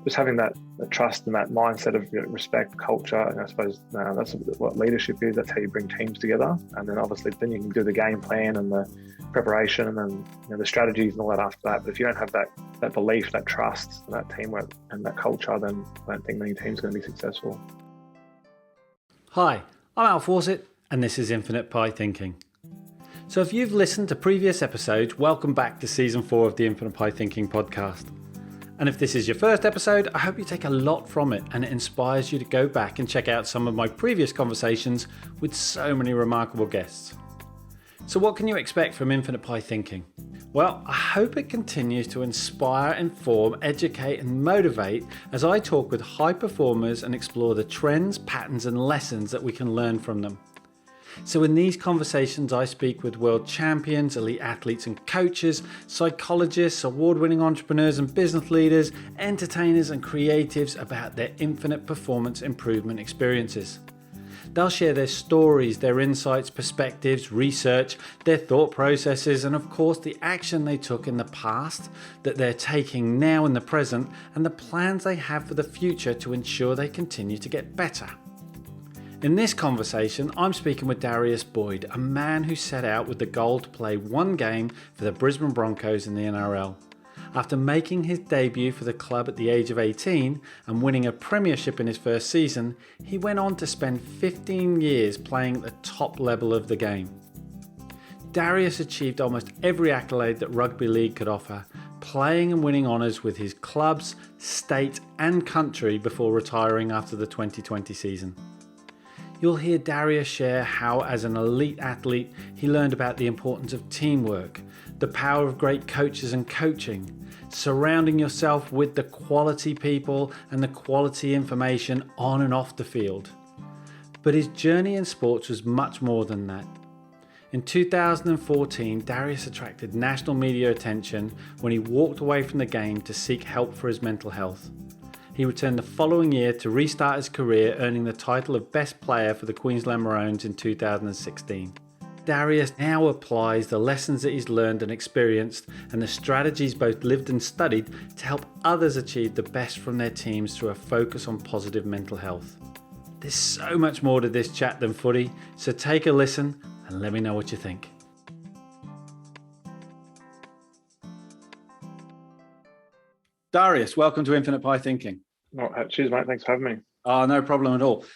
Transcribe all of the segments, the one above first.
just having that trust and that mindset of respect, culture, and I suppose that's what leadership is. That's how you bring teams together, and then obviously then you can do the game plan and the preparation and then the strategies and all that after that. But if you don't have that belief, that trust, and that teamwork and that culture, then I don't think many teams are going to be successful. Hi, I'm Al Fawcett, and this is Infinite Pie Thinking. So if you've listened to previous episodes, welcome back to Season 4 of the Infinite Pie Thinking podcast. And if this is your first episode, I hope you take a lot from it and it inspires you to go back and check out some of my previous conversations with so many remarkable guests. So what can you expect from Infinite Pie Thinking? Well, I hope it continues to inspire, inform, educate and motivate as I talk with high performers and explore the trends, patterns and lessons that we can learn from them. So in these conversations, I speak with world champions, elite athletes and coaches, psychologists, award-winning entrepreneurs and business leaders, entertainers and creatives about their infinite performance improvement experiences. They'll share their stories, their insights, perspectives, research, their thought processes, and of course the action they took in the past, that they're taking now in the present, and the plans they have for the future to ensure they continue to get better. In this conversation, I'm speaking with Darius Boyd, a man who set out with the goal to play one game for the Brisbane Broncos in the NRL. After making his debut for the club at the age of 18 and winning a premiership in his first season, he went on to spend 15 years playing at the top level of the game. Darius achieved almost every accolade that rugby league could offer, playing and winning honours with his clubs, state and country before retiring after the 2020 season. You'll hear Darius share how, as an elite athlete, he learned about the importance of teamwork, the power of great coaches and coaching, surrounding yourself with the quality people and the quality information on and off the field. But his journey in sports was much more than that. In 2014, Darius attracted national media attention when he walked away from the game to seek help for his mental health. He returned the following year to restart his career, earning the title of Best Player for the Queensland Maroons in 2016. Darius now applies the lessons that he's learned and experienced and the strategies both lived and studied to help others achieve the best from their teams through a focus on positive mental health. There's so much more to this chat than footy, so take a listen and let me know what you think. Darius, welcome to Infinite Pie Thinking. Oh, cheers, mate. Thanks for having me. Oh, no problem at all.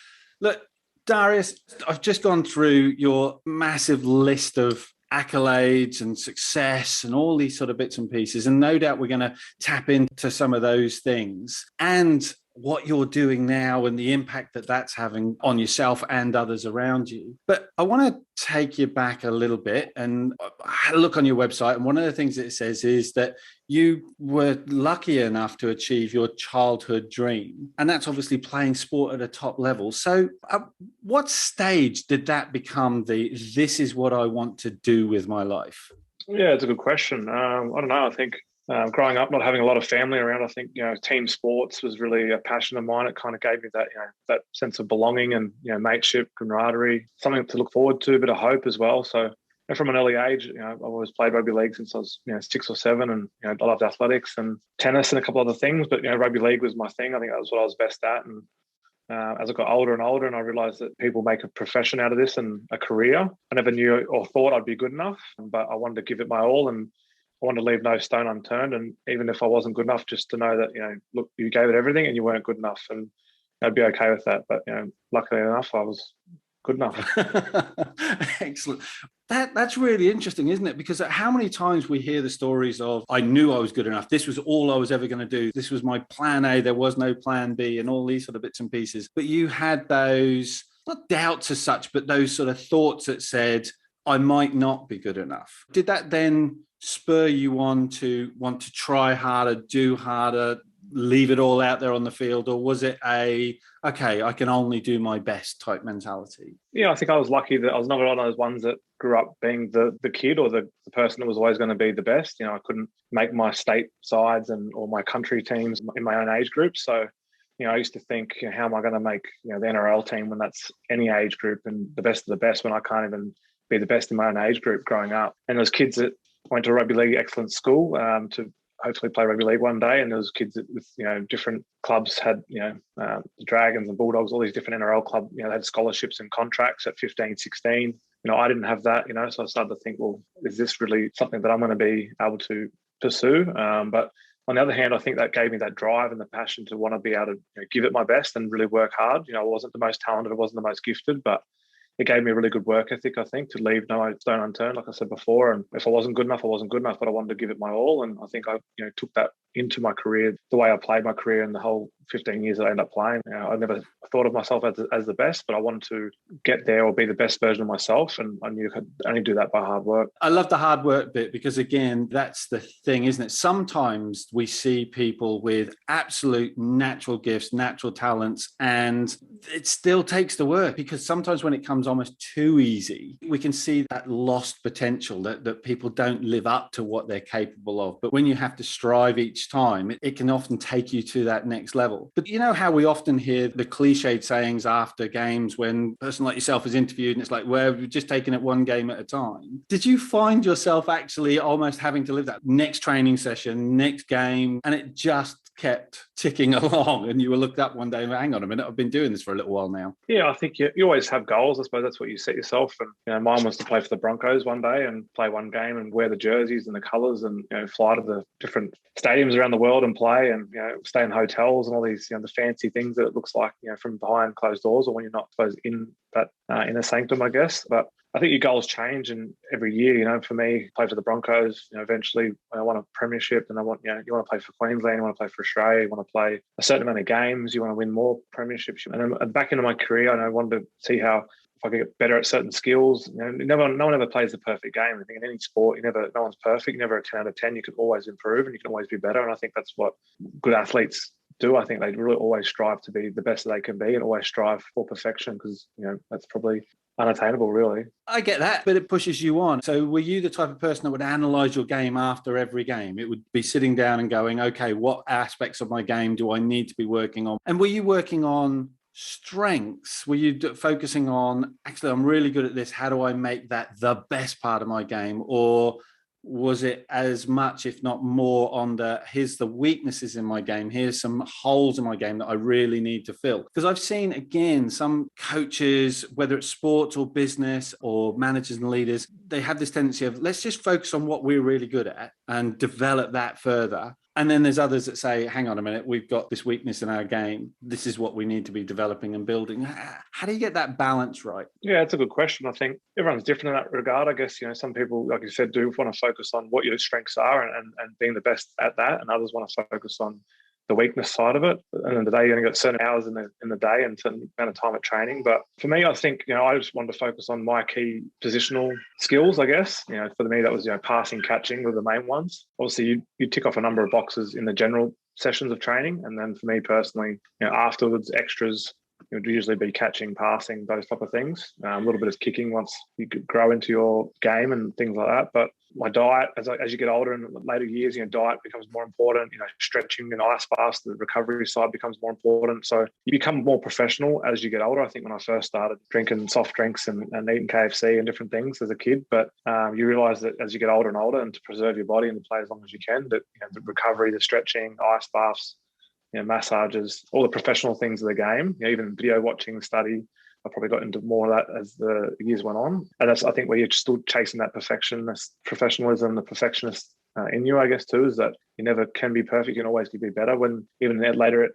Look, Darius, I've just gone through your massive list of accolades and success and all these sort of bits and pieces, and no doubt we're going to tap into some of those things and what you're doing now and the impact that that's having on yourself and others around you. But I want to take you back a little bit, and I had a look on your website, and one of the things it says is that you were lucky enough to achieve your childhood dream, and that's obviously playing sport at a top level. So at what stage did that become this is what I want to do with my life? Yeah, it's a good question. I don't know. I think growing up, not having a lot of family around, I think, team sports was really a passion of mine. It kind of gave me that, that sense of belonging and, mateship, camaraderie, something to look forward to, a bit of hope as well. So from an early age, I've always played rugby league since I was, 6 or 7, and, I loved athletics and tennis and a couple other things, but, rugby league was my thing. I think that was what I was best at. And as I got older and older, and I realised that people make a profession out of this and a career, I never knew or thought I'd be good enough, but I wanted to give it my all, and I wanted to leave no stone unturned. And even if I wasn't good enough, just to know that, look, you gave it everything and you weren't good enough, and I'd be okay with that. But, luckily enough, I was good enough. Excellent. That's really interesting, isn't it? Because how many times we hear the stories of, I knew I was good enough. This was all I was ever going to do. This was my plan A. There was no plan B, and all these sort of bits and pieces. But you had those, not doubts as such, but those sort of thoughts that said, I might not be good enough. Did that then spur you on to want to try harder, do harder, leave it all out there on the field? Or was it okay, I can only do my best type mentality? Yeah, I think I was lucky that I was not one of those ones that grew up being the kid or the person that was always going to be the best. I couldn't make my state sides or my country teams in my own age group. So, I used to think, how am I going to make, the NRL team when that's any age group, and the best of the best when I can't even be the best in my own age group growing up. And those kids that went to rugby league excellent school to hopefully play rugby league one day. And there was kids with, different clubs had, the Dragons and Bulldogs, all these different NRL clubs, they had scholarships and contracts at 15, 16. I didn't have that, so I started to think, well, is this really something that I'm going to be able to pursue? But on the other hand, I think that gave me that drive and the passion to want to be able to give it my best and really work hard. I wasn't the most talented, I wasn't the most gifted, but it gave me a really good work ethic, I think, to leave no stone unturned, like I said before. And if I wasn't good enough, I wasn't good enough, but I wanted to give it my all. And I think I took that into my career, the way I played my career and the whole 15 years that I ended up playing. I never thought of myself as the best, but I wanted to get there or be the best version of myself. And I knew I could only do that by hard work. I love the hard work bit because, again, that's the thing, isn't it? Sometimes we see people with absolute natural gifts, natural talents, and it still takes the work, because sometimes when it comes almost too easy, we can see that lost potential, that people don't live up to what they're capable of. But when you have to strive each time, it can often take you to that next level. But you know how we often hear the cliched sayings after games when a person like yourself is interviewed and it's like, well, we're just taking it one game at a time. Did you find yourself actually almost having to live that next training session, next game, and it just kept ticking along and you were looked up one day and hang on a minute, I've been doing this for a little while now? Yeah, I think you always have goals. I suppose that's what you set yourself. And mine was to play for the Broncos one day and play one game and wear the jerseys and the colours and fly to the different stadiums around the world and play and stay in hotels and all these the fancy things that it looks like from behind closed doors or when you're not supposed in that inner sanctum, I guess. But I think your goals change, and every year, for me, play for the Broncos. Eventually, I want a premiership, and I want, you want to play for Queensland, you want to play for Australia, you want to play a certain amount of games, you want to win more premierships. And then back into my career, I wanted to see how if I could get better at certain skills. No one ever plays the perfect game. I think in any sport, no one's perfect. You're never a 10 out of 10. You can always improve, and you can always be better. And I think that's what good athletes do. I think they really always strive to be the best that they can be and always strive for perfection because, that's probably unattainable, really. I get that, but it pushes you on. So were you the type of person that would analyse your game after every game? It would be sitting down and going, okay, what aspects of my game do I need to be working on? And were you working on strengths? Were you focusing on, actually, I'm really good at this, how do I make that the best part of my game? Or was it as much, if not more, on here's the weaknesses in my game, here's some holes in my game that I really need to fill? Because I've seen, again, some coaches, whether it's sports or business or managers and leaders, they have this tendency of, let's just focus on what we're really good at and develop that further. And then there's others that say, hang on a minute, we've got this weakness in our game. This is what we need to be developing and building. How do you get that balance right? Yeah, it's a good question. I think everyone's different in that regard. I guess, some people, like you said, do want to focus on what your strengths are and being the best at that. And others want to focus on the weakness side of it. At the end of the day, you only got certain hours in the day and certain amount of time at training. But for me, I think, I just wanted to focus on my key positional skills, I guess. For me, that was, passing, catching were the main ones. Obviously, you tick off a number of boxes in the general sessions of training. And then for me personally, afterwards, extras, it would usually be catching, passing, those type of things. A little bit of kicking once you could grow into your game and things like that. But my diet, as you get older in later years, diet becomes more important. Stretching and ice baths, the recovery side becomes more important. So you become more professional as you get older. I think when I first started drinking soft drinks and eating KFC and different things as a kid, but you realise that as you get older and older, and to preserve your body and to play as long as you can, that the recovery, the stretching, ice baths, massages, all the professional things of the game, even video watching, study. I probably got into more of that as the years went on. And that's, I think, where you're still chasing that professionalism, the perfectionist in you, I guess, too, is that you never can be perfect. You can always be better. When even later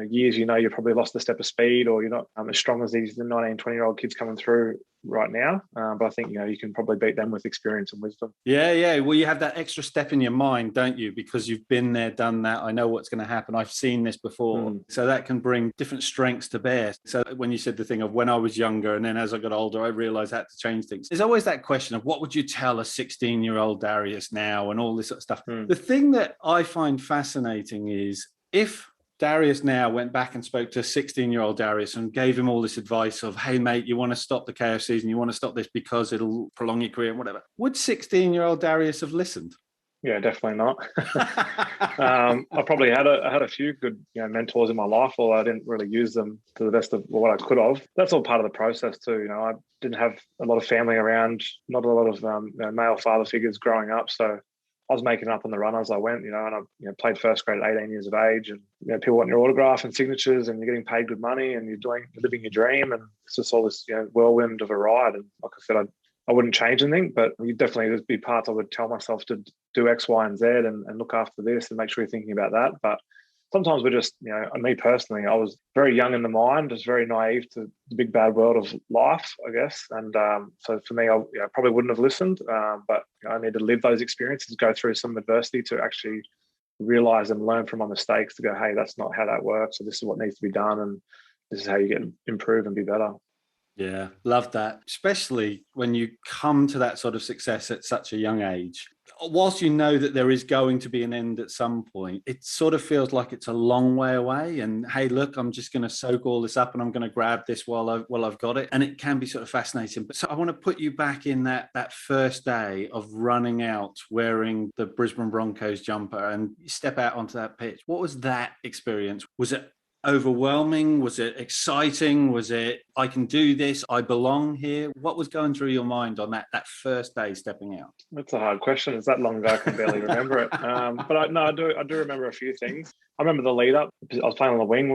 years, you probably lost a step of speed or you're not as strong as these 19, 20-year-old kids coming through right now. But I think, you can probably beat them with experience and wisdom. Yeah. Well, you have that extra step in your mind, don't you? Because you've been there, done that. I know what's going to happen. I've seen this before. So that can bring different strengths to bear. So when you said the thing of when I was younger and then as I got older, I realized I had to change things. There's always that question of what would you tell a 16-year-old Darius now and all this sort of stuff. The thing that I find fascinating is if Darius now went back and spoke to 16-year-old Darius and gave him all this advice of, hey, mate, you want to stop the KFCs and you want to stop this because it'll prolong your career and whatever. Would 16-year-old Darius have listened? Yeah, definitely not. I probably had a few good mentors in my life, although I didn't really use them to the best of what I could have. That's all part of the process too. I didn't have a lot of family around, not a lot of male father figures growing up. So I was making it up on the run as I went, and I played first grade at 18 years of age, and people want your autograph and signatures, and you're getting paid good money, and you're living your dream, and it's just all this whirlwind of a ride. And like I said, I wouldn't change anything, but you definitely, there'd be parts I would tell myself to do X, Y, and Z, and look after this, and make sure you're thinking about that. But sometimes we're just, me personally, I was very young in the mind, just very naive to the big bad world of life, I guess. And so for me, I probably wouldn't have listened, but I need to live those experiences, go through some adversity to actually realize and learn from my mistakes, to go, hey, that's not how that works. So this is what needs to be done, and this is how you improve and be better. Yeah, love that. Especially when you come to that sort of success at such a young age. Whilst you know that there is going to be an end at some point, it sort of feels like it's a long way away. And hey, look, I'm just going to soak all this up and I'm going to grab this while I've got it. And it can be sort of fascinating. But so I want to put you back in that first day of running out wearing the Brisbane Broncos jumper and you step out onto that pitch. What was that experience? Was it overwhelming? Was it exciting? Was it, I can do this, I belong here? What was going through your mind on that first day stepping out? That's a hard question. It's that long ago, I can barely remember it. But I do remember a few things. I remember the lead up. I was playing on the wing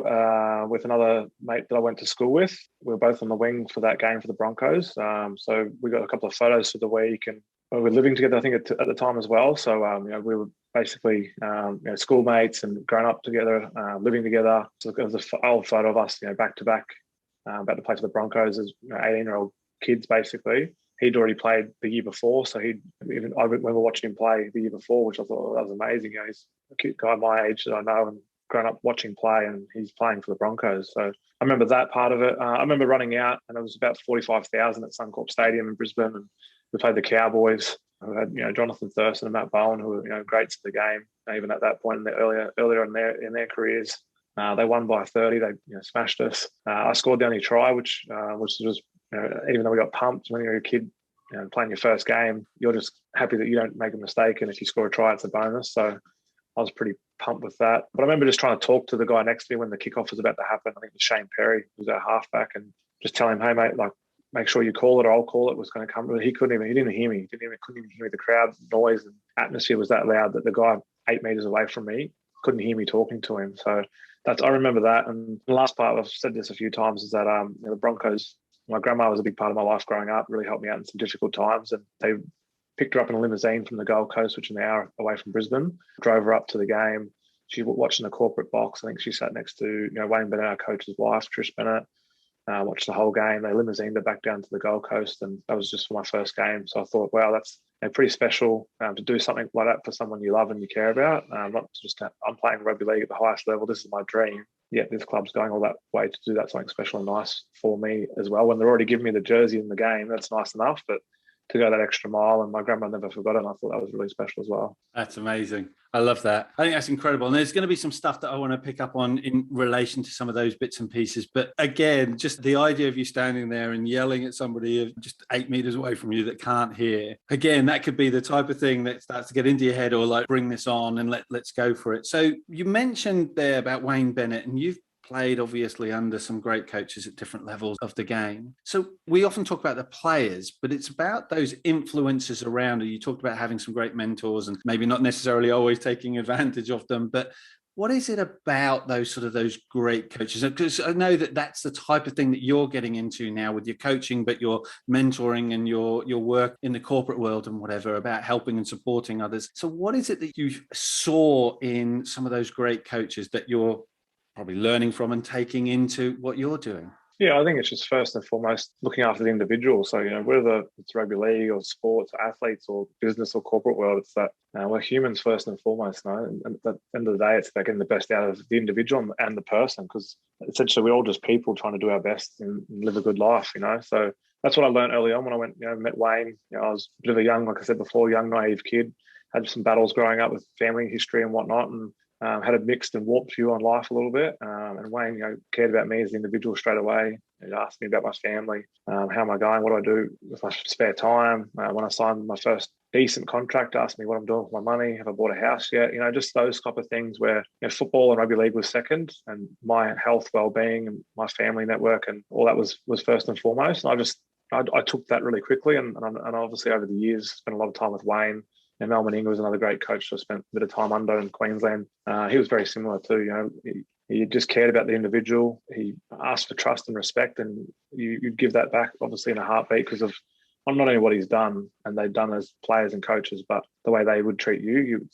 with another mate that I went to school with. We were both on the wing for that game for the Broncos. So we got a couple of photos for the week, and we were living together, I think, at the time as well. So we were basically schoolmates and growing up together, living together. So it was an old photo of us, back to back, about to play for the Broncos as 18-year-old kids, basically. He'd already played the year before, so I remember watching him play the year before, which I thought that was amazing. He's a cute guy my age that I know and grown up watching play, and he's playing for the Broncos. So I remember that part of it. I remember running out, and it was about 45,000 at Suncorp Stadium in Brisbane, and we played the Cowboys. We had Jonathan Thurston and Matt Bowen, who were greats at the game, even at that point in the earlier in their careers. They won by 30. They smashed us. I scored the only try, which was even though we got pumped when you're a kid playing your first game, you're just happy that you don't make a mistake, and if you score a try, it's a bonus. So I was pretty pumped with that. But I remember just trying to talk to the guy next to me when the kickoff was about to happen. I think it was Shane Perry, who was our halfback, and just tell him, hey mate, make sure you call it or I'll call it, was going to come. He didn't hear me. Couldn't even hear me. The crowd noise and atmosphere was that loud that the guy 8 meters away from me couldn't hear me talking to him. So I remember that. And the last part, I've said this a few times, is that the Broncos, my grandma was a big part of my life growing up, really helped me out in some difficult times. And they picked her up in a limousine from the Gold Coast, which is an hour away from Brisbane, drove her up to the game. She was watching the corporate box. I think she sat next to Wayne Bennett, our coach's wife, Trish Bennett. Watched the whole game. They limousine it back down to the Gold Coast, and that was just for my first game. So I thought, wow, that's pretty special to do something like that for someone you love and you care about. Not just I'm playing rugby league at the highest level. This is my dream. Yet this club's going all that way to do that something special and nice for me as well. When they're already giving me the jersey in the game, that's nice enough. But to go that extra mile, and my grandma never forgot it, and I thought that was really special as well. That's amazing. I love that. I think that's incredible. And there's going to be some stuff that I want to pick up on in relation to some of those bits and pieces. But again, just the idea of you standing there and yelling at somebody just 8 meters away from you that can't hear, again, that could be the type of thing that starts to get into your head, or bring this on and let's go for it. So you mentioned there about Wayne Bennett, and you've played obviously under some great coaches at different levels of the game. So we often talk about the players, but it's about those influences around it. You talked about having some great mentors and maybe not necessarily always taking advantage of them, but what is it about those great coaches? Because I know that that's the type of thing that you're getting into now with your coaching, but your mentoring and your work in the corporate world and whatever, about helping and supporting others. So what is it that you saw in some of those great coaches that you're probably learning from and taking into what you're doing? Yeah, I think it's just first and foremost looking after the individual. So, whether it's rugby league or sports, or athletes or business or corporate world, it's that we're humans first and foremost. And at the end of the day, it's about getting the best out of the individual and the person, because essentially we're all just people trying to do our best and live a good life, So that's what I learned early on when I went, met Wayne. I was a bit of a young, like I said before, young, naive kid, had some battles growing up with family history and whatnot, and had a mixed and warped view on life a little bit. And Wayne, cared about me as an individual straight away. He asked me about my family, how am I going, what do I do with my spare time. When I signed my first decent contract, asked me what I'm doing with my money, have I bought a house yet? Just those type of things where football and rugby league was second, and my health, well-being, and my family network and all that was first and foremost. And I took that really quickly, and obviously over the years spent a lot of time with Wayne. And Mal Meninga was another great coach I spent a bit of time under in Queensland. He was very similar too. He just cared about the individual. He asked for trust and respect, and you'd give that back, obviously, in a heartbeat because of not only what he's done and they've done as players and coaches, but the way they would treat you.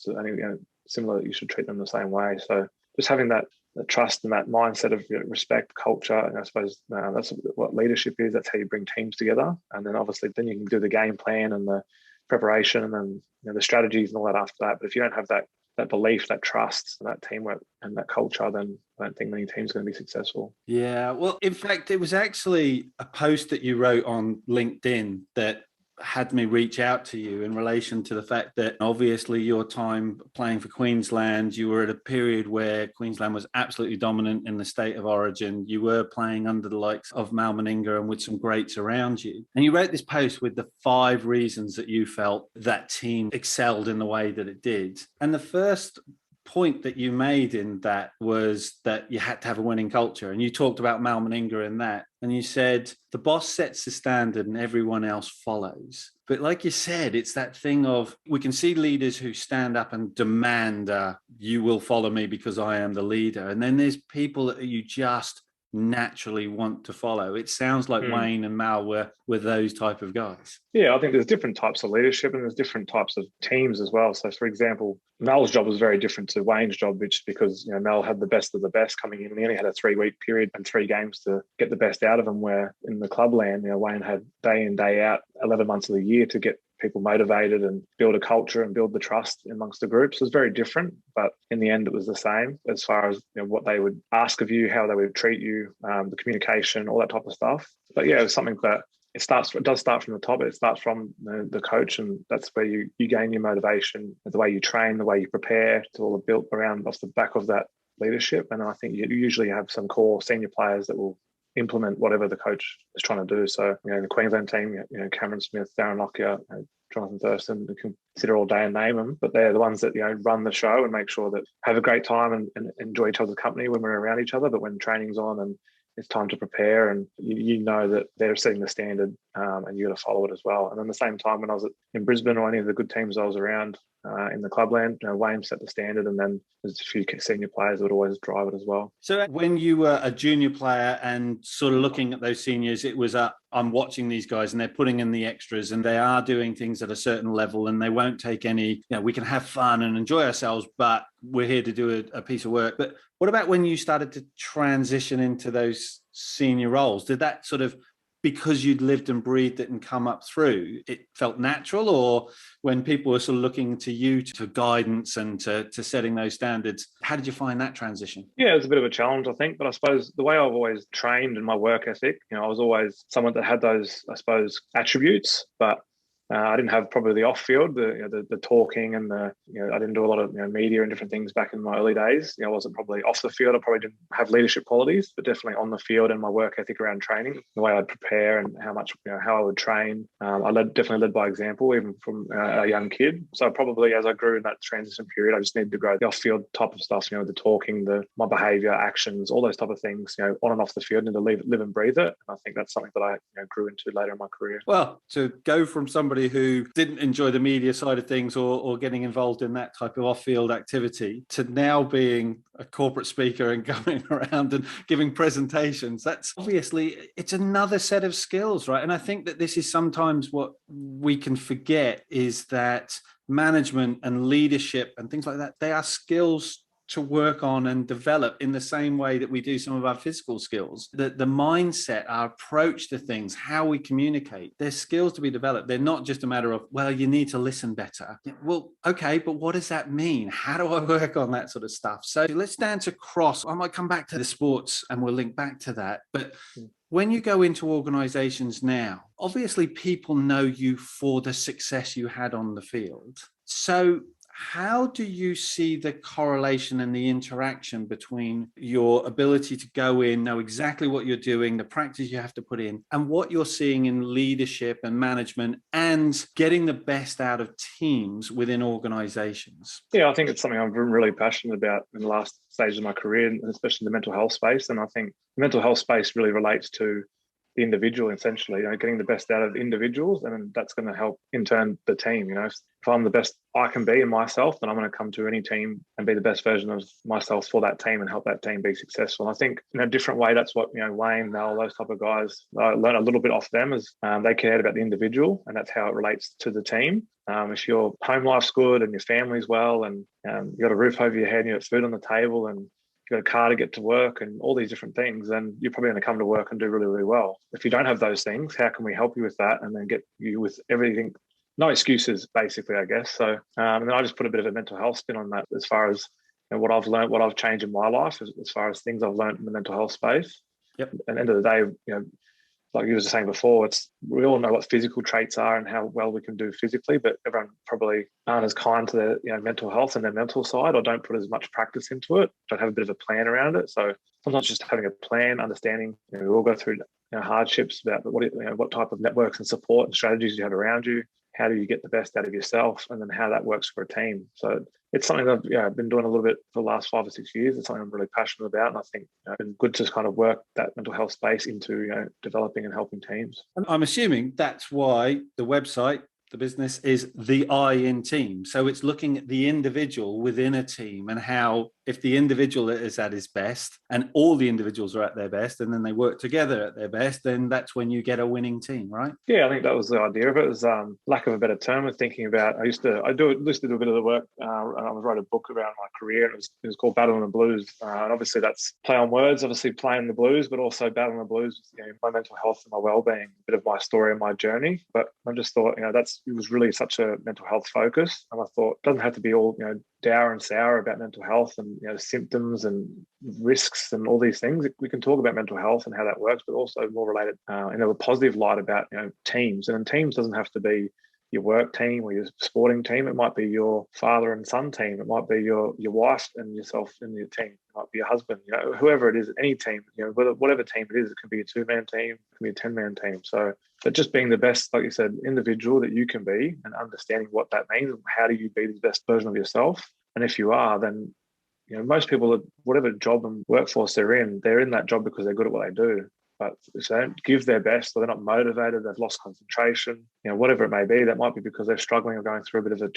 Similar, you should treat them the same way. So just having that trust and that mindset of respect, culture, and I suppose that's what leadership is. That's how you bring teams together, and then obviously then you can do the game plan and the preparation and then the strategies and all that after that. But if you don't have that belief, that trust, and that teamwork and that culture, then I don't think many teams are going to be successful. Yeah, well, in fact, it was actually a post that you wrote on LinkedIn that had me reach out to you in relation to the fact that obviously your time playing for Queensland, you were at a period where Queensland was absolutely dominant in the state of origin. You were playing under the likes of Mal Meninga and with some greats around you. And you wrote this post with the 5 reasons that you felt that team excelled in the way that it did. And the first point that you made in that was that you had to have a winning culture, and you talked about Mal Meninga in that, and you said the boss sets the standard and everyone else follows. But like you said, it's that thing of, we can see leaders who stand up and demand you will follow me because I am the leader, and then there's people that you just naturally want to follow. It sounds like Wayne and Mal were those type of guys. Yeah, I think there's different types of leadership and there's different types of teams as well. So, for example, Mal's job was very different to Wayne's job, which because Mal had the best of the best coming in. He only had a 3-week period and 3 games to get the best out of him. Where in the clubland, Wayne had day in day out, 11 months of the year to get people motivated and build a culture and build the trust amongst the groups. It was very different, but in the end, it was the same as far as what they would ask of you, how they would treat you, the communication, all that type of stuff. But yeah, it was something that it does start from the top. It starts from the coach, and that's where you gain your motivation, the way you train, the way you prepare. It's all built around off the back of that leadership. And I think you usually have some core senior players that will implement whatever the coach is trying to do. So, the Queensland team, Cameron Smith, Darren Lockyer, Jonathan Thurston, you can sit all day and name them, but they're the ones that, run the show and make sure that have a great time and enjoy each other's company when we're around each other. But when training's on and it's time to prepare, and you know that they're setting the standard, and you got to follow it as well. And then the same time when I was in Brisbane or any of the good teams I was around in the clubland, Wayne set the standard, and then there's a few senior players that would always drive it as well. So when you were a junior player and sort of looking at those seniors, it was I'm watching these guys and they're putting in the extras and they are doing things at a certain level and they won't take any, we can have fun and enjoy ourselves, but we're here to do a piece of work. But what about when you started to transition into those senior roles? Did that sort of, because you'd lived and breathed it and come up through, it felt natural? Or when people were sort of looking to you to guidance and to setting those standards, how did you find that transition? Yeah, it was a bit of a challenge, I think. But I suppose the way I've always trained in my work ethic, I was always someone that had those, I suppose, attributes, but I didn't have probably the off-field, the talking and I didn't do a lot of media and different things back in my early days. I wasn't probably off the field. I probably didn't have leadership qualities, but definitely on the field and my work ethic around training, the way I'd prepare and how much how I would train. I definitely led by example, even from a young kid. So probably as I grew in that transition period, I just needed to grow the off-field type of stuff. The talking, my behaviour, actions, all those type of things. On and off the field, and to live and breathe it. And I think that's something that I grew into later in my career. Well, to go from somebody who didn't enjoy the media side of things or getting involved in that type of off-field activity to now being a corporate speaker and going around and giving presentations, that's obviously, it's another set of skills, right? And I think that this is sometimes what we can forget is that management and leadership and things like that, they are skills to work on and develop in the same way that we do some of our physical skills. The mindset, our approach to things, how we communicate, they're skills to be developed. They're not just a matter of, well, you need to listen better. Well, okay, but what does that mean? How do I work on that sort of stuff? So let's dance across. I might come back to the sports and we'll link back to that. But when you go into organizations now, obviously people know you for the success you had on the field. So how do you see the correlation and the interaction between your ability to go in, know exactly what you're doing, the practice you have to put in, and what you're seeing in leadership and management and getting the best out of teams within organizations? Yeah, I think it's something I'm really passionate about in the last stage of my career, and especially the mental health space. And I think the mental health space really relates to the individual, essentially, getting the best out of individuals, and that's going to help in turn the team. if I'm the best I can be in myself, then I'm going to come to any team and be the best version of myself for that team and help that team be successful. And I think in a different way, that's what, Wayne, Mel, those type of guys, I learn a little bit off them as they cared about the individual, and that's how it relates to the team. If your home life's good and your family's well and you got a roof over your head and you got food on the table and you've got a car to get to work and all these different things, then you're probably going to come to work and do really, really well. If you don't have those things, how can we help you with that and then get you with everything? No excuses, basically, I guess. So, and then I just put a bit of a mental health spin on that as far as what I've learned, what I've changed in my life, as far as things I've learned in the mental health space. Yep. At the end of the day, like you were saying before, we all know what physical traits are and how well we can do physically, but everyone probably aren't as kind to their mental health and their mental side, or don't put as much practice into it, don't have a bit of a plan around it. So sometimes just having a plan, understanding, we all go through hardships about what type of networks and support and strategies you have around you. How do you get the best out of yourself, and then how that works for a team? So it's something that I've been doing a little bit for the last 5 or 6 years. It's something I'm really passionate about, and I think it's been good to kind of work that mental health space into developing and helping teams. I'm assuming that's why the website, the business, is the I in team. So it's looking at the individual within a team and how, if the individual is at his best and all the individuals are at their best and then they work together at their best, then that's when you get a winning team, right? Yeah, I think that was the idea of it. It was lack of a better term of thinking about. I used to do a bit of the work. I wrote a book around my career, and it was called Battling the Blues. And obviously that's play on words, obviously playing the blues, but also battling the blues, my mental health and my well-being, a bit of my story and my journey. But I just thought, it was really such a mental health focus. And I thought it doesn't have to be all, dour and sour about mental health and symptoms and risks and all these things. We can talk about mental health and how that works, but also more related in a positive light about teams. And teams doesn't have to be your work team or your sporting team. It might be your father and son team. It might be your wife and yourself in your team. It might be your husband. Whoever it is, any team. Whatever team it is, it can be a 2-man team, it can be a 10-man team. So, but just being the best, like you said, individual that you can be, and understanding what that means. How do you be the best version of yourself? And if you are, then most people, whatever job and workforce they're in that job because they're good at what they do. But if they don't give their best, or they're not motivated, they've lost concentration, whatever it may be, that might be because they're struggling or going through a bit of a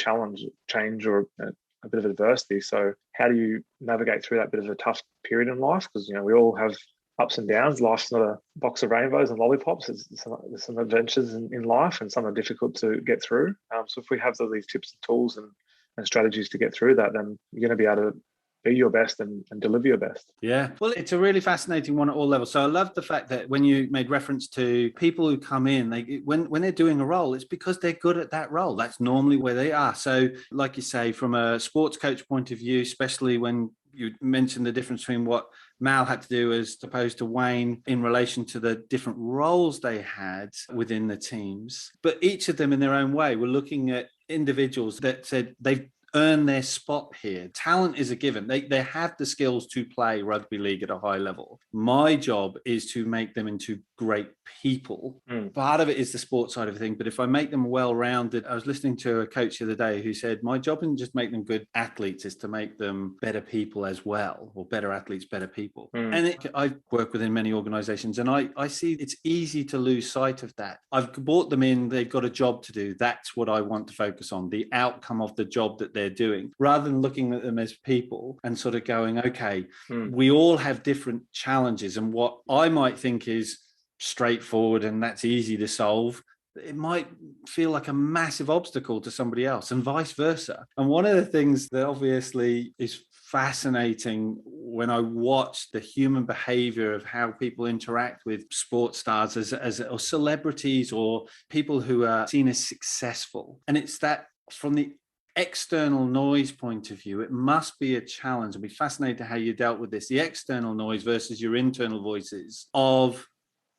change, or a bit of adversity. So how do you navigate through that bit of a tough period in life? Because, we all have ups and downs. Life's not a box of rainbows and lollipops. There's some adventures in life, and some are difficult to get through. So if we have all these tips and tools and strategies to get through that, then you're going to be able to be your best and deliver your best. Yeah. Well, it's a really fascinating one at all levels. So I love the fact that when you made reference to people who come in, when they're doing a role, it's because they're good at that role. That's normally where they are. So like you say, from a sports coach point of view, especially when you mentioned the difference between what Mal had to do as opposed to Wayne in relation to the different roles they had within the teams. But each of them in their own way were looking at individuals that said they've earn their spot here. Talent is a given. They have the skills to play rugby league at a high level. My job is to make them into great people. Part of it is the sports side of the thing, but if I make them well-rounded, I was listening to a coach the other day who said, my job isn't just make them good athletes, is to make them better people as well, or better athletes, better people. And I work within many organizations, and I see it's easy to lose sight of that. I've brought them in, they've got a job to do. That's what I want to focus on, the outcome of the job that they're doing, rather than looking at them as people and sort of going, okay, we all have different challenges, and what I might think is straightforward and that's easy to solve, it might feel like a massive obstacle to somebody else, and vice versa. And one of the things that obviously is fascinating when I watch the human behavior of how people interact with sports stars or celebrities or people who are seen as successful, and it's that from the external noise point of view, it must be a challenge. I'd be fascinated to how you dealt with this, the external noise versus your internal voices of,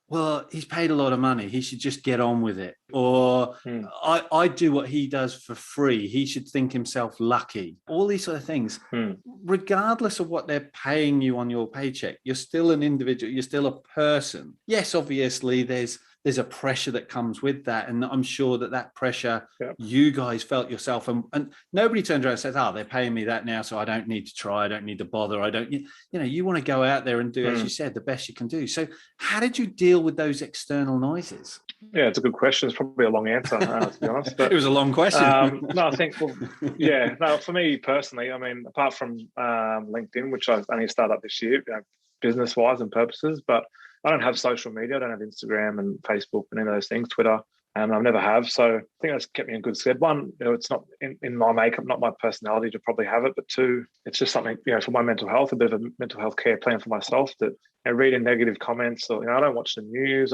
well, he's paid a lot of money, he should just get on with it. Or I do what he does for free, he should think himself lucky. All these sort of things. Regardless of what they're paying you on your paycheck, you're still an individual, you're still a person. Yes, obviously there's there's a pressure that comes with that. And I'm sure that pressure you guys felt yourself. And nobody turns around and says, they're paying me that now, so I don't need to try. I don't need to bother. I don't, you want to go out there and do, as you said, the best you can do. So how did you deal with those external noises? Yeah, it's a good question. It's probably a long answer, to be honest. But it was a long question. No, I think, for me personally, I mean, apart from LinkedIn, which I've only started up this year, business-wise and purposes, but I don't have social media. I don't have Instagram and Facebook and any of those things, Twitter, and I've never have. So I think that's kept me in good stead. One, it's not in my makeup, not my personality to probably have it, but two, it's just something, for my mental health, a bit of a mental health care plan for myself, that reading negative comments, or, I don't watch the news.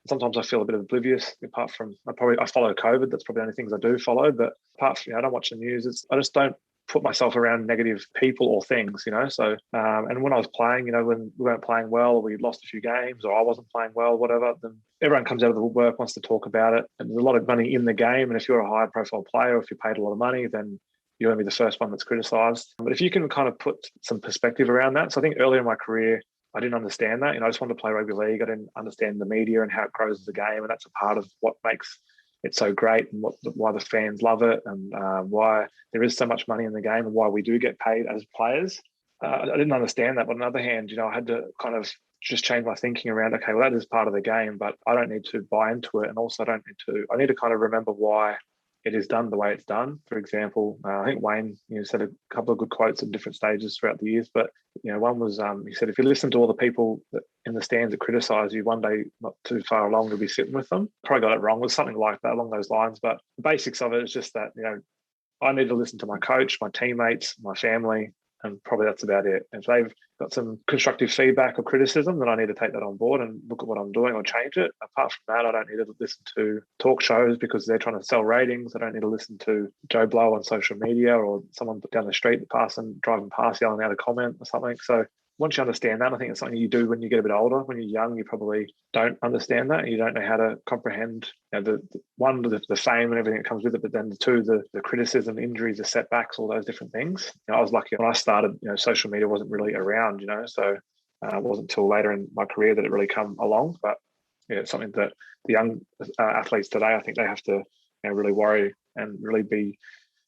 Sometimes I feel a bit oblivious, apart from I follow COVID. That's probably the only things I do follow. But apart from, I don't watch the news. I just don't put myself around negative people or things, So, and when I was playing, when we weren't playing well, or we lost a few games, or I wasn't playing well, whatever, then everyone comes out of the woodwork, wants to talk about it. And there's a lot of money in the game. And if you're a high profile player, if you're paid a lot of money, then you're going to be the first one that's criticised. But if you can kind of put some perspective around that. So I think earlier in my career, I didn't understand that. I just wanted to play rugby league. I didn't understand the media and how it grows as a game. And that's a part of what makes it so great, and why the fans love it, and why there is so much money in the game, and why we do get paid as players. I didn't understand that. But on the other hand, I had to kind of just change my thinking around, okay, well, that is part of the game, but I don't need to buy into it. And also I need to kind of remember why it is done the way it's done. For example, I think Wayne said a couple of good quotes at different stages throughout the years, but one was he said, if you listen to all the people that in the stands that criticise you, one day not too far along you'll be sitting with them. Probably got it wrong, with something like that along those lines, but the basics of it is just that I need to listen to my coach, my teammates, my family, and probably that's about it. If they've got some constructive feedback or criticism, then I need to take that on board and look at what I'm doing or change it. Apart from that, I don't need to listen to talk shows because they're trying to sell ratings. I don't need to listen to Joe Blow on social media, or someone down the street driving past yelling out a comment or something. So once you understand that, I think it's something you do when you get a bit older. When you're young, you probably don't understand that. You don't know how to comprehend the fame and everything that comes with it, but then the two, the criticism, injuries, the setbacks, all those different things. I was lucky when I started, social media wasn't really around, so it wasn't until later in my career that it really come along. But it's something that the young athletes today, I think they have to really worry and really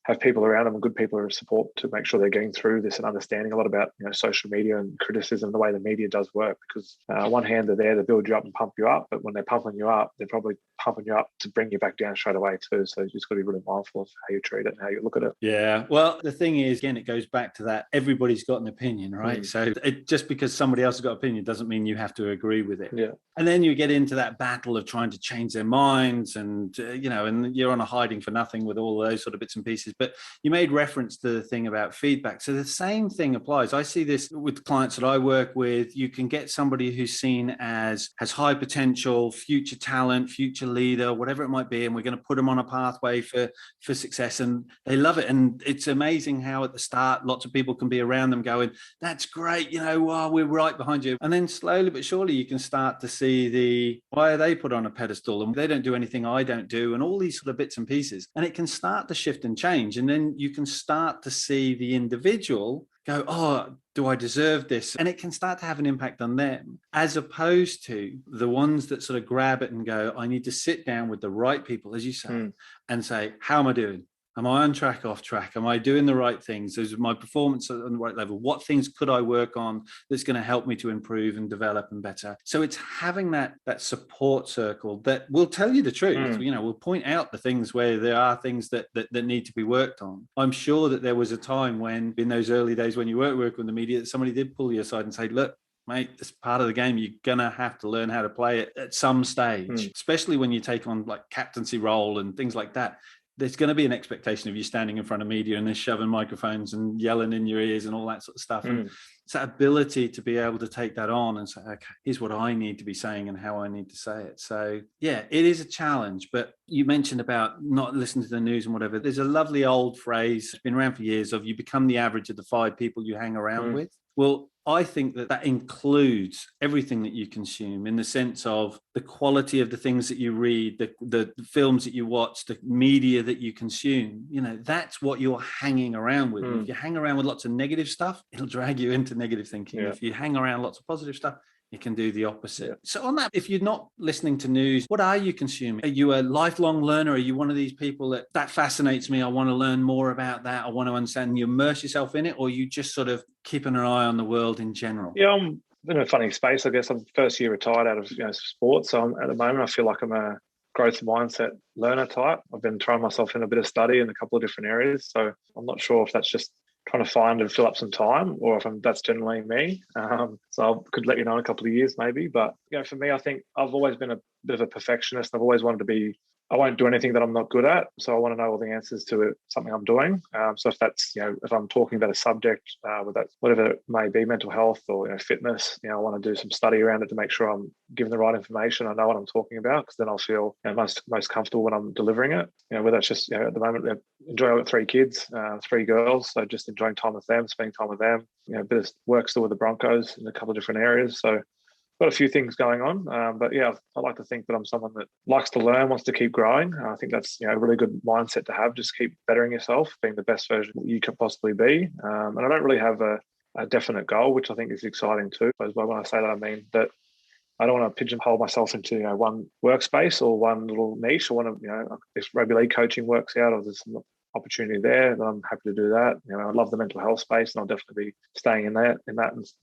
have people around them and good people of support to make sure they're getting through this and understanding a lot about social media and criticism, the way the media does work. Because on one hand, they're there to build you up and pump you up, but when they're pumping you up, they're probably pumping you up to bring you back down straight away too. So you just got to be really mindful of how you treat it and how you look at it. Yeah. Well, the thing is, again, it goes back to that everybody's got an opinion, right? So just because somebody else has got an opinion doesn't mean you have to agree with it. Yeah. And then you get into that battle of trying to change their minds, and and you're on a hiding for nothing with all those sort of bits and pieces. But you made reference to the thing about feedback. So the same thing applies. I see this with clients that I work with. You can get somebody who's seen as has high potential, future talent, future leader, whatever it might be, and we're going to put them on a pathway for success, and they love it. And it's amazing how at the start lots of people can be around them going, that's great, wow, we're right behind you. And then slowly but surely you can start to see why are they put on a pedestal, and they don't do anything I don't do, and all these sort of bits and pieces. And it can start to shift and change. And then you can start to see the individual go, oh, do I deserve this? And it can start to have an impact on them, as opposed to the ones that sort of grab it and go, I need to sit down with the right people, as you say, and say, how am I doing? Am I on track, off track? Am I doing the right things? Is my performance on the right level? What things could I work on that's going to help me to improve and develop and better? So it's having that support circle that will tell you the truth. Will point out the things where there are things that need to be worked on. I'm sure that there was a time when, in those early days when you weren't working with the media, that somebody did pull you aside and say, look, mate, it's part of the game. You're going to have to learn how to play it at some stage, especially when you take on like captaincy role and things like that. There's going to be an expectation of you standing in front of media and then shoving microphones and yelling in your ears and all that sort of stuff. And it's that ability to be able to take that on and say, okay, here's what I need to be saying and how I need to say it. So yeah, it is a challenge. But you mentioned about not listening to the news and whatever. There's a lovely old phrase, it's been around for years, of you become the average of the 5 people you hang around with. Well, I think that includes everything that you consume, in the sense of the quality of the things that you read, the films that you watch, the media that you consume. That's what you're hanging around with. If you hang around with lots of negative stuff, it'll drag you into negative thinking. If you hang around lots of positive stuff, you can do the opposite. So on that, if you're not listening to news, what are you consuming? Are you a lifelong learner? Are you one of these people that fascinates me? I want to learn more about that. I want to understand. You immerse yourself in it, or you just sort of keeping an eye on the world in general? Yeah, I'm in a funny space, I guess. I'm first year retired out of sports. So at the moment, I feel like I'm a growth mindset learner type. I've been throwing myself in a bit of study in a couple of different areas. So I'm not sure if that's just trying to find and fill up some time, or if that's generally me. So I could let you know in a couple of years maybe. But for me, I think I've always been a bit of a perfectionist. I've always wanted to be. I won't do anything that I'm not good at. So I want to know all the answers to something I'm doing. So if that's, if I'm talking about a subject, whatever it may be, mental health or fitness, I want to do some study around it to make sure I'm giving the right information. I know what I'm talking about, because then I'll feel most comfortable when I'm delivering it. Whether it's just, at the moment, I've got 3 kids, 3 girls. So just enjoying time with them, spending time with them, a bit of work still with the Broncos in a couple of different areas. So got a few things going on, but I like to think that I'm someone that likes to learn, wants to keep growing. I think that's a really good mindset to have. Just keep bettering yourself, being the best version you can possibly be. And I don't really have a definite goal, which I think is exciting too. But when I say that, I mean that I don't want to pigeonhole myself into one workspace or one little niche. I want to, if rugby league coaching works out, or there's some opportunity there, then I'm happy to do that. I love the mental health space, and I'll definitely be staying in that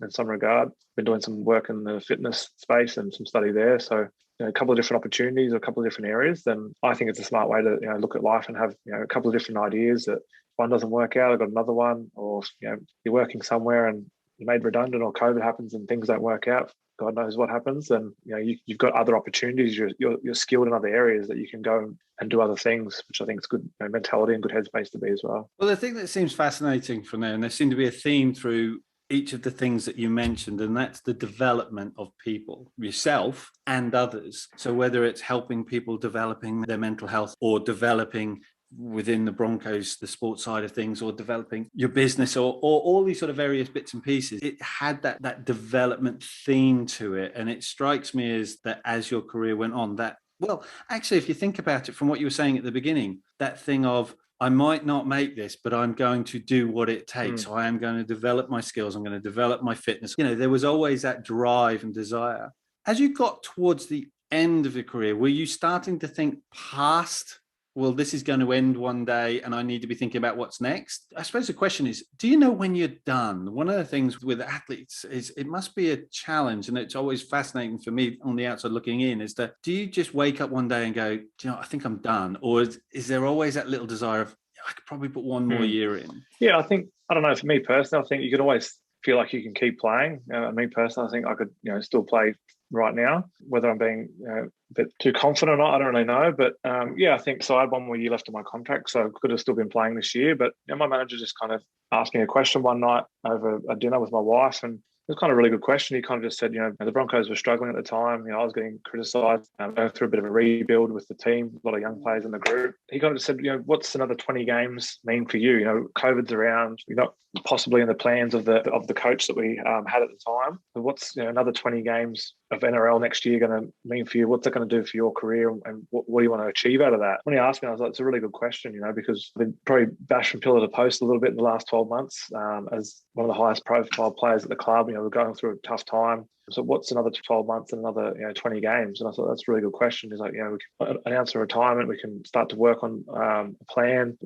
in some regard. Been doing some work in the fitness space and some study there. So a couple of different opportunities, or a couple of different areas. Then I think it's a smart way to look at life and have a couple of different ideas. That if one doesn't work out, I've got another one. Or you're working somewhere and you're made redundant, or COVID happens and things don't work out. God knows what happens. And you've got other opportunities. You're skilled in other areas that you can go and do other things, which I think is good mentality and good headspace to be as well. Well, the thing that seems fascinating from there, and there seemed to be a theme through each of the things that you mentioned, and that's the development of people, yourself and others. So whether it's helping people developing their mental health, or developing within the Broncos, the sports side of things, or developing your business, or all these sort of various bits and pieces, it had that development theme to it. And it strikes me as that as your career went on, well, actually, if you think about it from what you were saying at the beginning, that thing of, I might not make this, but I'm going to do what it takes. So I am going to develop my skills. I'm going to develop my fitness. There was always that drive and desire. As you got towards the end of your career, were you starting to think past, well, this is going to end one day and I need to be thinking about what's next? I suppose the question is, do you know when you're done? One of the things with athletes is it must be a challenge, and it's always fascinating for me on the outside looking in, is that, do you just wake up one day and go, I think I'm done? Or is there always that little desire of, I could probably put one more year in? Yeah, I don't know, for me personally, I think you can always feel like you can keep playing. Me personally, I think I could, still play right now. Whether I'm being a bit too confident or not, I don't really know. But I think so. I had one more year left of my contract, so I could have still been playing this year. But my manager just kind of asked me a question one night over a dinner with my wife, and it was kind of a really good question. He kind of just said, the Broncos were struggling at the time. I was getting criticised, going through a bit of a rebuild with the team, a lot of young players in the group. He kind of just said, what's another 20 games mean for you? COVID's around. You're not possibly in the plans of the coach that we had at the time. But what's another 20 games of NRL next year going to mean for you? What's that going to do for your career, and what do you want to achieve out of that? When he asked me, I was like, it's a really good question, because I've been probably bashed from pillar to post a little bit in the last 12 months as one of the highest profile players at the club. We're going through a tough time. So what's another 12 months and another 20 games? And I thought that's a really good question. Is like, we can announce a retirement. We can start to work on a plan.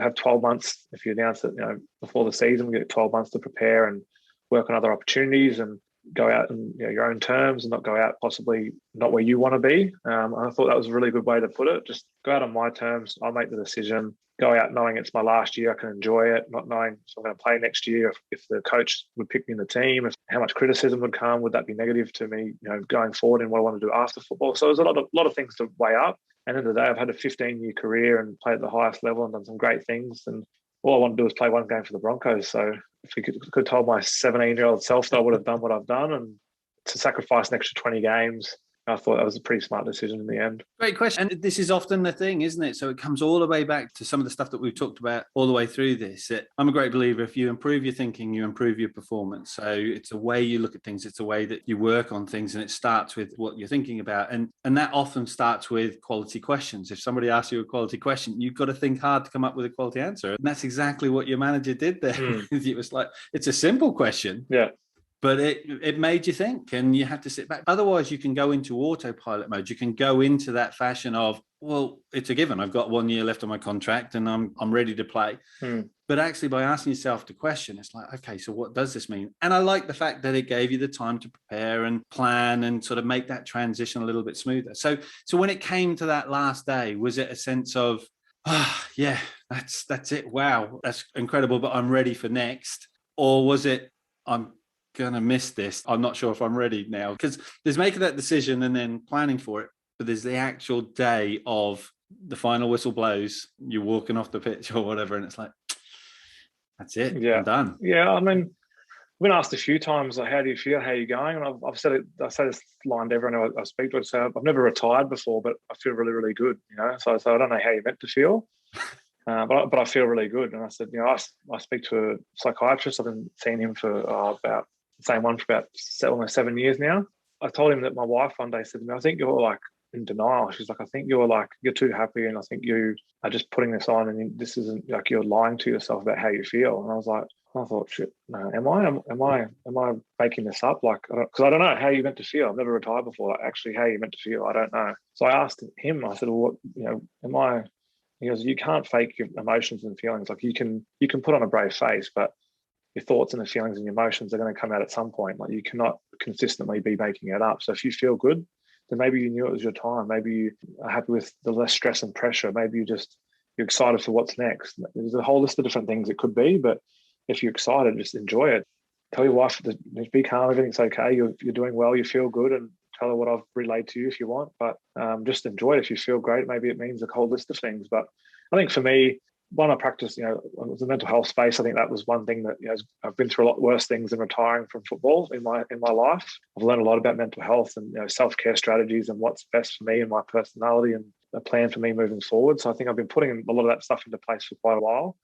Have 12 months. If you announce it, before the season, we get 12 months to prepare and work on other opportunities and go out in your own terms, and not go out possibly not where you want to be. I thought that was a really good way to put it. Just go out on my terms. I'll make the decision. Go out knowing it's my last year. I can enjoy it, not knowing if I'm going to play next year, if the coach would pick me in the team, how much criticism would come. Would that be negative to me, going forward in what I want to do after football? So there's a lot of things to weigh up. And at the end of the day, I've had a 15-year career and played at the highest level and done some great things. And all I want to do is play one game for the Broncos. So if we could have told my 17-year-old self that I would have done what I've done, and to sacrifice an extra 20 games, I thought that was a pretty smart decision in the end. Great question. And this is often the thing, isn't it? So it comes all the way back to some of the stuff that we've talked about all the way through this. I'm a great believer, if you improve your thinking, you improve your performance. So it's a way you look at things. It's a way that you work on things, and it starts with what you're thinking about. And that often starts with quality questions. If somebody asks you a quality question, you've got to think hard to come up with a quality answer. And that's exactly what your manager did there. It was like, it's a simple question. Yeah. But it made you think, and you had to sit back. Otherwise, you can go into autopilot mode. You can go into that fashion of, well, it's a given. I've got 1 year left on my contract, and I'm ready to play. But actually, by asking yourself the question, it's like, okay, so what does this mean? And I like the fact that it gave you the time to prepare and plan and sort of make that transition a little bit smoother. So when it came to that last day, was it a sense of, yeah, that's it. Wow, that's incredible, but I'm ready for next? Or was it, I'm gonna miss this, I'm not sure if I'm ready now? Because there's making that decision and then planning for it, but there's the actual day of the final whistle blows, you're walking off the pitch or whatever, and it's like, that's it. Yeah. I'm done. Yeah. I mean, I've been asked a few times, like, how do you feel? How are you going? And I've said it. I say this line to everyone I speak to. So I've never retired before, but I feel really, really good. So I don't know how you're meant to feel, but I feel really good. And I said, I speak to a psychiatrist. I've been seeing him for about the same one for about almost 7 years now. I told him that my wife one day said to me, I think you're like in denial. She's like, I think you're too happy, and I think you are just putting this on, and this isn't, like, you're lying to yourself about how you feel. And I thought, shit, no, am I making this up? Like, because I don't know how you're meant to feel. I've never retired before. Like, actually, how you're meant to feel, I don't know. So I asked him. I said, well, what, am I? He goes, you can't fake your emotions and feelings. Like, you can put on a brave face, but your thoughts and the feelings and your emotions are going to come out at some point. Like, you cannot consistently be making it up. So if you feel good, then maybe you knew it was your time. Maybe you are happy with the less stress and pressure. Maybe you're excited for what's next. There's a whole list of different things it could be, but if you're excited, just enjoy it. Tell your wife to be calm, everything's okay, you're doing well, you feel good, and tell her what I've relayed to you if you want. But just enjoy it. If you feel great, maybe it means a whole list of things. But I think for me, when I practiced, the mental health space, I think that was one thing that, I've been through a lot worse things than retiring from football in my life. I've learned a lot about mental health and self-care strategies and what's best for me and my personality and a plan for me moving forward. So I think I've been putting a lot of that stuff into place for quite a while.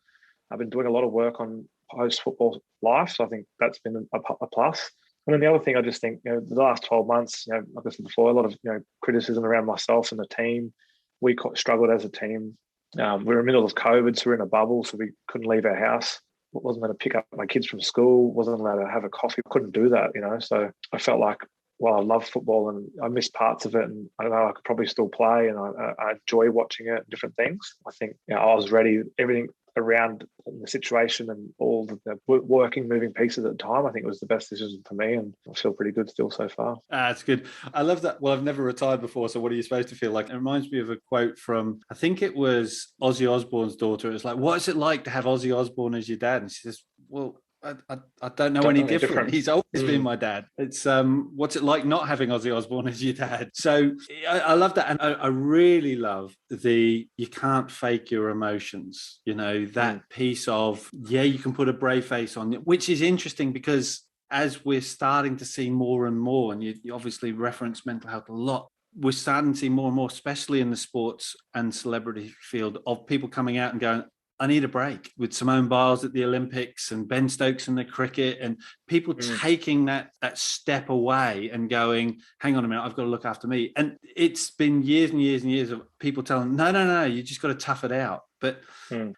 I've been doing a lot of work on post-football life, so I think that's been a plus. And then the other thing, I just think, the last 12 months, like I said before, a lot of criticism around myself and the team. We struggled as a team. We were in the middle of COVID, so we were in a bubble, so we couldn't leave our house. Wasn't going to pick up my kids from school, wasn't allowed to have a coffee, couldn't do that, So I felt like, well, I love football and I miss parts of it, and I don't know, I could probably still play, and I enjoy watching it and different things. I think I was ready, everything around the situation and all the working, moving pieces at the time, I think it was the best decision for me, and I feel pretty good still so far. That's good. I love that. Well, I've never retired before, so what are you supposed to feel like? It reminds me of a quote from, I think it was Ozzy Osbourne's daughter. It's like, what is it like to have Ozzy Osbourne as your dad? And she says, well, I don't know any different. He's always been my dad. It's what's it like not having Ozzy Osbourne as your dad? So I love that, and I really love you can't fake your emotions. That piece of, you can put a brave face on it, which is interesting because as we're starting to see more and more, and you obviously reference mental health a lot, we're starting to see more and more, especially in the sports and celebrity field, of people coming out and going, I need a break, with Simone Biles at the Olympics and Ben Stokes in the cricket, and people taking that step away and going, hang on a minute, I've got to look after me. And it's been years and years and years of people telling them, no, you just got to tough it out. But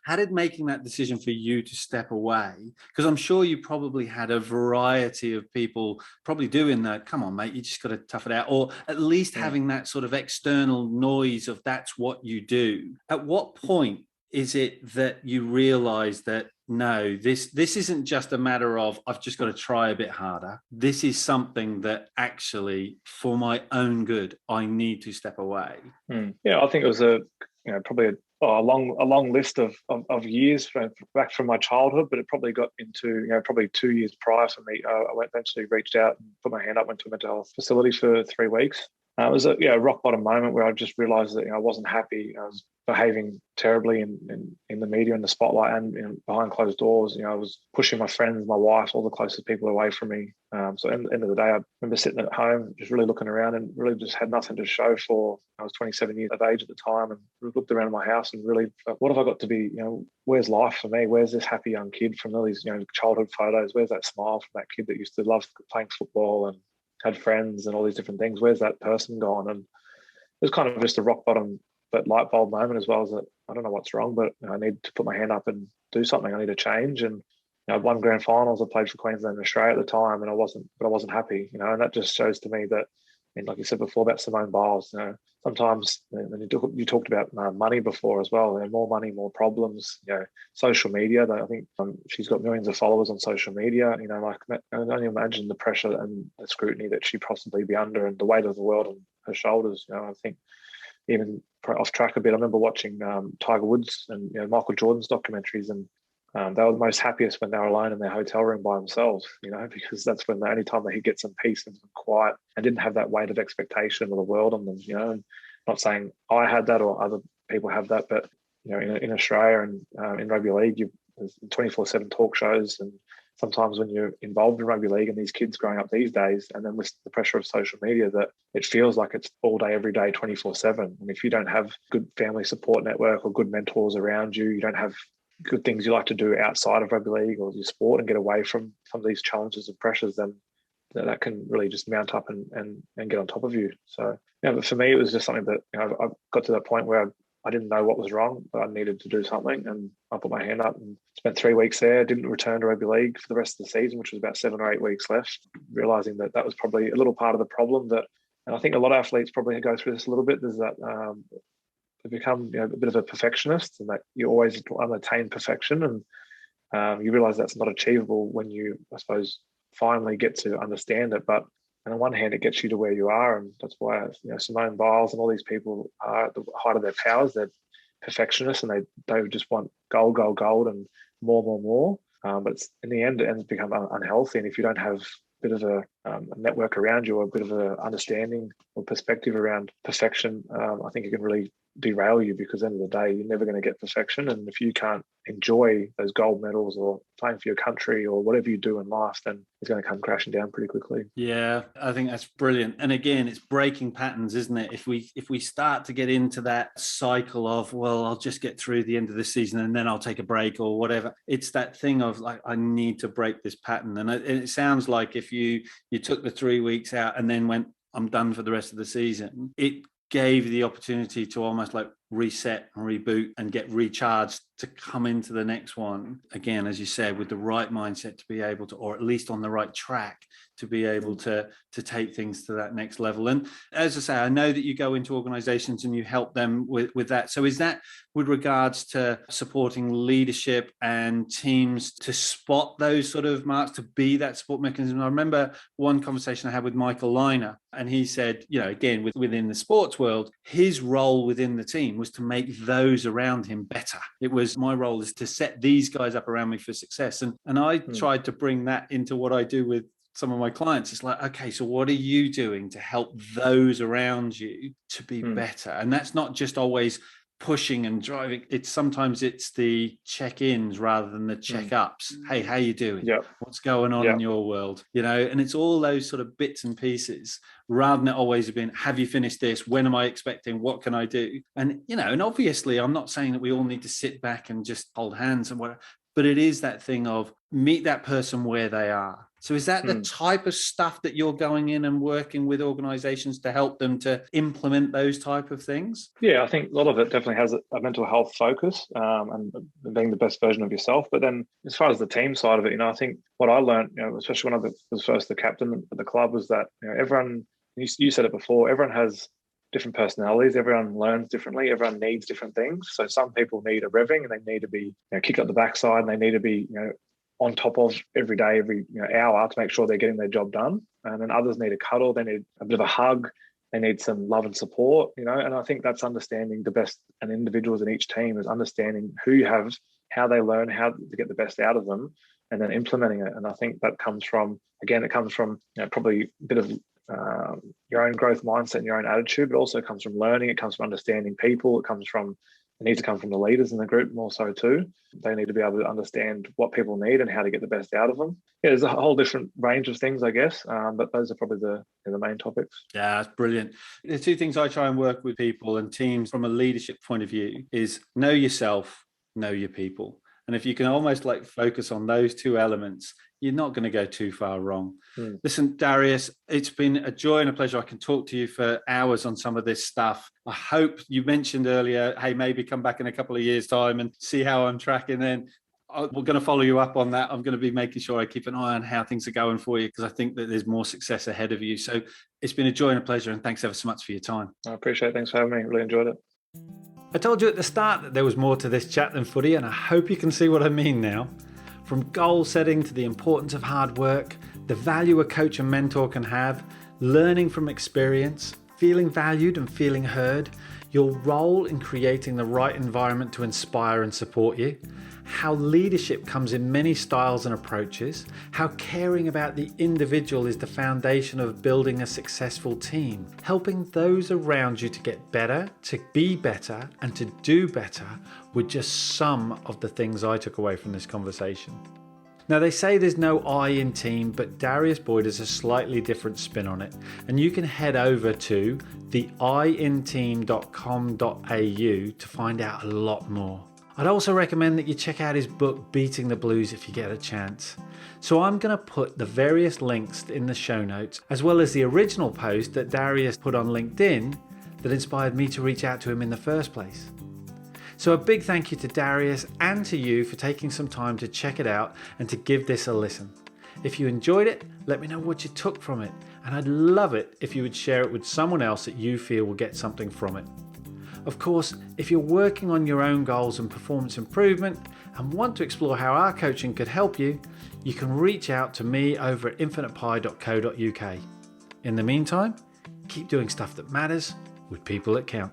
how did making that decision for you to step away? Because I'm sure you probably had a variety of people probably doing that. Come on, mate, you just got to tough it out. Or at least having that sort of external noise of that's what you do. At what point is it that you realize that, no, this isn't just a matter of I've just got to try a bit harder. This is something that actually, for my own good, I need to step away. Yeah, I think it was probably a long list of years back from my childhood, but it probably got into probably 2 years prior for me. I eventually reached out and put my hand up, went to a mental health facility for 3 weeks. It was a rock bottom moment where I just realised that I wasn't happy. I was behaving terribly in the media, in the spotlight, and behind closed doors. I was pushing my friends, my wife, all the closest people away from me. So at the end of the day, I remember sitting at home, just really looking around, and really just had nothing to show for. I was 27 years of age at the time, and looked around my house and really, what have I got to be? Where's life for me? Where's this happy young kid from all these childhood photos? Where's that smile from that kid that used to love playing football and had friends and all these different things? Where's that person gone? And it was kind of just a rock bottom but light bulb moment, as well as that I don't know what's wrong, but I need to put my hand up and do something. I need to change. And I won grand finals. I played for Queensland and Australia at the time, and I wasn't happy, and that just shows to me that, and like you said before about Simone Biles, sometimes when you talked about money before as well, more money, more problems, social media. I think she's got millions of followers on social media. I can only imagine the pressure and the scrutiny that she possibly be under, and the weight of the world on her shoulders. I think even off track a bit, I remember watching Tiger Woods and Michael Jordan's documentaries, and they were the most happiest when they were alone in their hotel room by themselves, because that's when the only time they could get some peace and some quiet and didn't have that weight of expectation of the world on them. And not saying I had that or other people have that, but in Australia and in rugby league, there's 24/7 talk shows, and sometimes when you're involved in rugby league and these kids growing up these days, and then with the pressure of social media, that it feels like it's all day, every day, 24/7. And if you don't have good family support network or good mentors around you, you don't have good things you like to do outside of rugby league or your sport and get away from some of these challenges and pressures, then that can really just mount up and get on top of you. So, but for me, it was just something that, I got to that point where I didn't know what was wrong, but I needed to do something. And I put my hand up and spent 3 weeks there, didn't return to rugby league for the rest of the season, which was about 7 or 8 weeks left, realizing that was probably a little part of the problem and I think a lot of athletes probably go through this a little bit. There's that, they become a bit of a perfectionist, and that you always attain perfection, and you realize that's not achievable when you, I suppose, finally get to understand it. But on one hand, it gets you to where you are, and that's why Simone Biles and all these people are at the height of their powers. They're perfectionists, and they just want gold, and more. But it's, in the end, it ends up becoming unhealthy. And if you don't have a bit of a network around you, or a bit of a understanding or perspective around perfection, I think it can really derail you, because at the end of the day, you're never going to get perfection. And if you can't enjoy those gold medals or playing for your country or whatever you do in life, then it's going to come crashing down pretty quickly. Yeah, I think that's brilliant. And again, it's breaking patterns, isn't it? If we start to get into that cycle of, well, I'll just get through the end of the season and then I'll take a break or whatever. It's that thing of like, I need to break this pattern. And it sounds like if you took the 3 weeks out and then went, I'm done for the rest of the season, it gave the opportunity to almost like reset and reboot and get recharged to come into the next one again, as you said, with the right mindset to be able to, or at least on the right track to be able to take things to that next level. And as I say, I know that you go into organizations and you help them with that. So is that with regards to supporting leadership and teams to spot those sort of marks, to be that support mechanism? I remember one conversation I had with Michael Liner, and he said, again, within the sports world, his role within the team was to make those around him better. It was, my role is to set these guys up around me for success. And I tried to bring that into what I do with some of my clients. It's like, okay, so what are you doing to help those around you to be better? And that's not just always pushing and driving. Sometimes it's the check-ins rather than the check-ups. Hey, how you doing? Yep. What's going on in your world? And it's all those sort of bits and pieces, rather than it always being, have you finished this? When am I expecting? What can I do? And, and obviously I'm not saying that we all need to sit back and just hold hands and whatever, but it is that thing of meet that person where they are. So is that the type of stuff that you're going in and working with organizations to help them to implement those type of things? Yeah, I think a lot of it definitely has a mental health focus, and being the best version of yourself. But then as far as the team side of it, I think what I learned, especially when I was first the captain at the club, was that everyone, you said it before, everyone has different personalities. Everyone learns differently. Everyone needs different things. So some people need a revving, and they need to be kicked up the backside, and they need to be on top of every day, every hour, to make sure they're getting their job done. And then others need a cuddle. They need a bit of a hug. They need some love and support. And I think that's understanding the best, and individuals in each team is understanding who you have, how they learn, how to get the best out of them, and then implementing it. And I think that comes from, probably a bit of your own growth mindset and your own attitude, but also comes from learning. It comes from understanding people. It needs to come from the leaders in the group more so too. They need to be able to understand what people need and how to get the best out of them. Yeah, there's a whole different range of things, I guess, but those are probably the main topics. Yeah, that's brilliant. The two things I try and work with people and teams from a leadership point of view is know yourself, know your people. And if you can almost like focus on those two elements, you're not going to go too far wrong. Listen, Darius, it's been a joy and a pleasure. I can talk to you for hours on some of this stuff. I hope, you mentioned earlier, hey, maybe come back in a couple of years' time and see how I'm tracking then. we're going to follow you up on that. I'm going to be making sure I keep an eye on how things are going for you, because I think that there's more success ahead of you. So it's been a joy and a pleasure, and thanks ever so much for your time. I appreciate it. Thanks for having me. Really enjoyed it. I told you at the start that there was more to this chat than footy, and I hope you can see what I mean now. From goal setting to the importance of hard work, the value a coach and mentor can have, learning from experience, feeling valued and feeling heard, your role in creating the right environment to inspire and support you, how leadership comes in many styles and approaches, how caring about the individual is the foundation of building a successful team, helping those around you to get better, to be better, and to do better were just some of the things I took away from this conversation. Now, they say there's no I in team, but Darius Boyd has a slightly different spin on it, and you can head over to theinteam.com.au to find out a lot more. I'd also recommend that you check out his book, Beating the Blues, if you get a chance. So I'm going to put the various links in the show notes, as well as the original post that Darius put on LinkedIn that inspired me to reach out to him in the first place. So a big thank you to Darius and to you for taking some time to check it out and to give this a listen. If you enjoyed it, let me know what you took from it, and I'd love it if you would share it with someone else that you feel will get something from it. Of course, if you're working on your own goals and performance improvement and want to explore how our coaching could help you, you can reach out to me over at infinitepie.co.uk. In the meantime, keep doing stuff that matters with people that count.